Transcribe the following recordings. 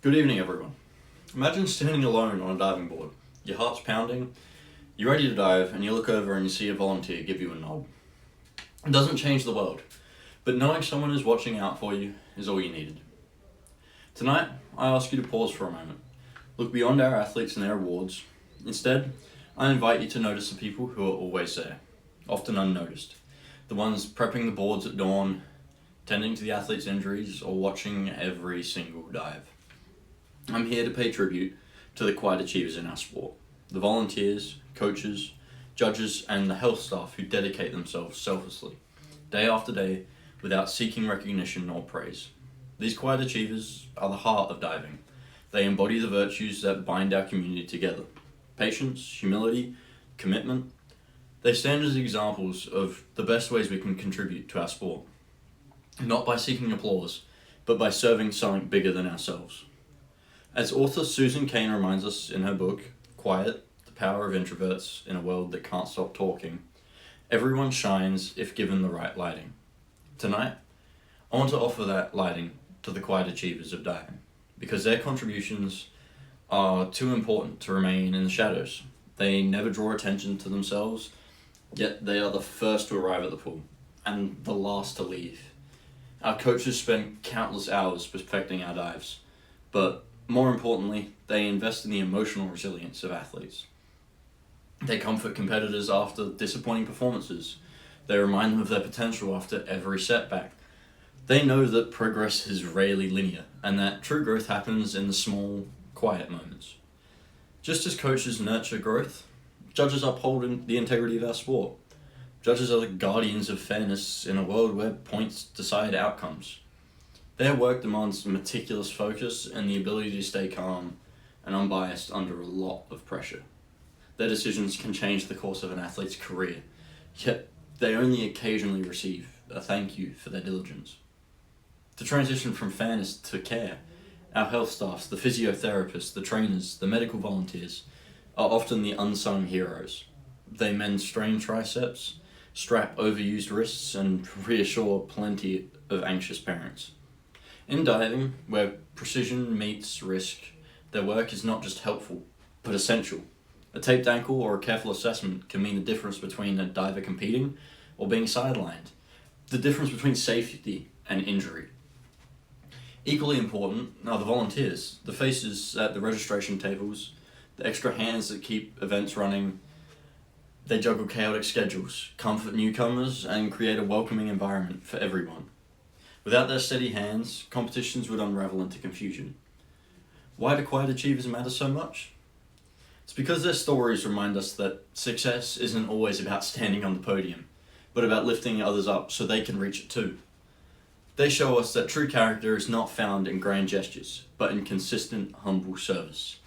Good evening, everyone. Imagine standing alone on a diving board. Your heart's pounding, you're ready to dive, and you look over and you see a volunteer give you a nod. It doesn't change the world, but knowing someone is watching out for you is all you needed. Tonight, I ask you to pause for a moment. Look beyond our athletes and their awards. Instead, I invite you to notice the people who are always there, often unnoticed. The ones prepping the boards at dawn, tending to the athletes' injuries, or watching every single dive. I'm here to pay tribute to the quiet achievers in our sport, the volunteers, coaches, judges, and the health staff who dedicate themselves selflessly, day after day, without seeking recognition or praise. These quiet achievers are the heart of diving. They embody the virtues that bind our community together: patience, humility, commitment. They stand as examples of the best ways we can contribute to our sport, not by seeking applause, but by serving something bigger than ourselves. As author Susan Cain reminds us in her book, Quiet, The Power of Introverts in a World That Can't Stop Talking, everyone shines if given the right lighting. Tonight, I want to offer that lighting to the quiet achievers of diving, because their contributions are too important to remain in the shadows. They never draw attention to themselves, yet they are the first to arrive at the pool, and the last to leave. Our coaches spend countless hours perfecting our dives, but more importantly, they invest in the emotional resilience of athletes. They comfort competitors after disappointing performances. They remind them of their potential after every setback. They know that progress is rarely linear, and that true growth happens in the small, quiet moments. Just as coaches nurture growth, judges uphold the integrity of our sport. Judges are the guardians of fairness in a world where points decide outcomes. Their work demands meticulous focus and the ability to stay calm and unbiased under a lot of pressure. Their decisions can change the course of an athlete's career, yet they only occasionally receive a thank you for their diligence. To transition from fairness to care, our health staffs, the physiotherapists, the trainers, the medical volunteers are often the unsung heroes. They mend strained triceps, strap overused wrists, and reassure plenty of anxious parents. In diving, where precision meets risk, their work is not just helpful, but essential. A taped ankle or a careful assessment can mean the difference between a diver competing or being sidelined, the difference between safety and injury. Equally important are the volunteers, the faces at the registration tables, the extra hands that keep events running. They juggle chaotic schedules, comfort newcomers, and create a welcoming environment for everyone. Without their steady hands, competitions would unravel into confusion. Why do quiet achievers matter so much? It's because their stories remind us that success isn't always about standing on the podium, but about lifting others up so they can reach it too. They show us that true character is not found in grand gestures, but in consistent, humble service.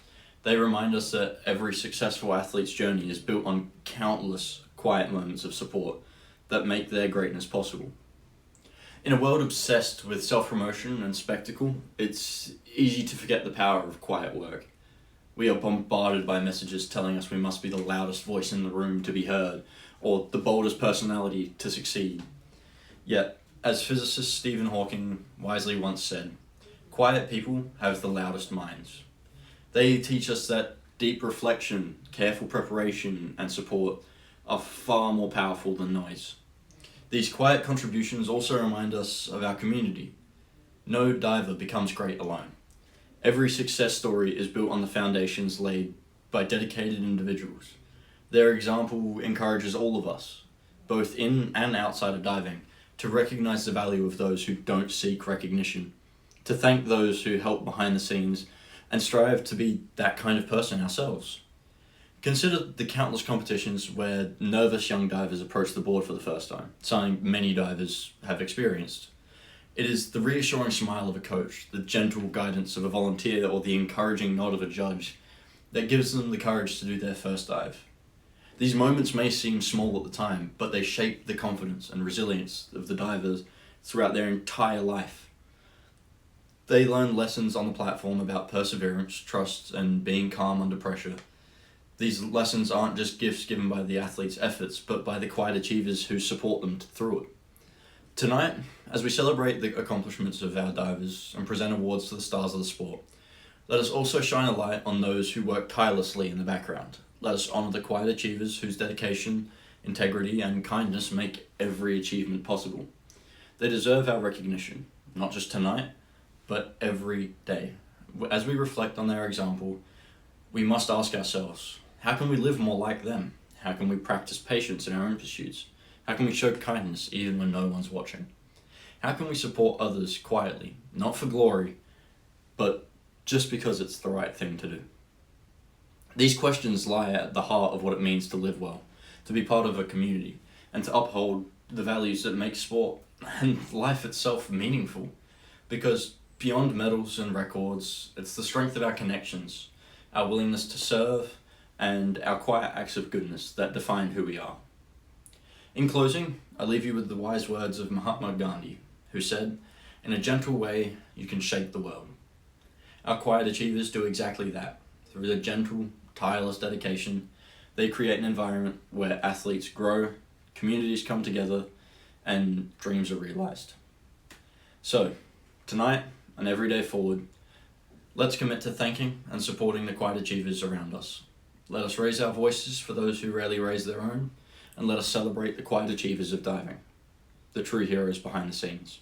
They remind us that every successful athlete's journey is built on countless quiet moments of support that make their greatness possible. In a world obsessed with self-promotion and spectacle, it's easy to forget the power of quiet work. We are bombarded by messages telling us we must be the loudest voice in the room to be heard, or the boldest personality to succeed. Yet, as physicist Stephen Hawking wisely once said, quiet people have the loudest minds. They teach us that deep reflection, careful preparation, and support are far more powerful than noise. These quiet contributions also remind us of our community. No diver becomes great alone. Every success story is built on the foundations laid by dedicated individuals. Their example encourages all of us, both in and outside of diving, to recognize the value of those who don't seek recognition, to thank those who help behind the scenes, and strive to be that kind of person ourselves. Consider the countless competitions where nervous young divers approach the board for the first time, something many divers have experienced. It is the reassuring smile of a coach, the gentle guidance of a volunteer, or the encouraging nod of a judge that gives them the courage to do their first dive. These moments may seem small at the time, but they shape the confidence and resilience of the divers throughout their entire life. They learn lessons on the platform about perseverance, trust, and being calm under pressure. These lessons aren't just gifts given by the athletes' efforts, but by the quiet achievers who support them through it. Tonight, as we celebrate the accomplishments of our divers and present awards to the stars of the sport, Let us also shine a light on those who work tirelessly in the background. Let us honour the quiet achievers whose dedication, integrity, and kindness make every achievement possible. They deserve our recognition, not just tonight, but every day. As we reflect on their example, we must ask ourselves, how can we live more like them? How can we practice patience in our own pursuits? How can we show kindness even when no one's watching? How can we support others quietly, not for glory, but just because it's the right thing to do? These questions lie at the heart of what it means to live well, to be part of a community, and to uphold the values that make sport and life itself meaningful. Because beyond medals and records, it's the strength of our connections, our willingness to serve, and our quiet acts of goodness that define who we are. In closing, I leave you with the wise words of Mahatma Gandhi, who said, "In a gentle way, you can shape the world." Our quiet achievers do exactly that. Through their gentle, tireless dedication, they create an environment where athletes grow, communities come together, and dreams are realized. So, tonight and every day forward, let's commit to thanking and supporting the quiet achievers around us. Let us raise our voices for those who rarely raise their own, and let us celebrate the quiet achievers of diving, the true heroes behind the scenes.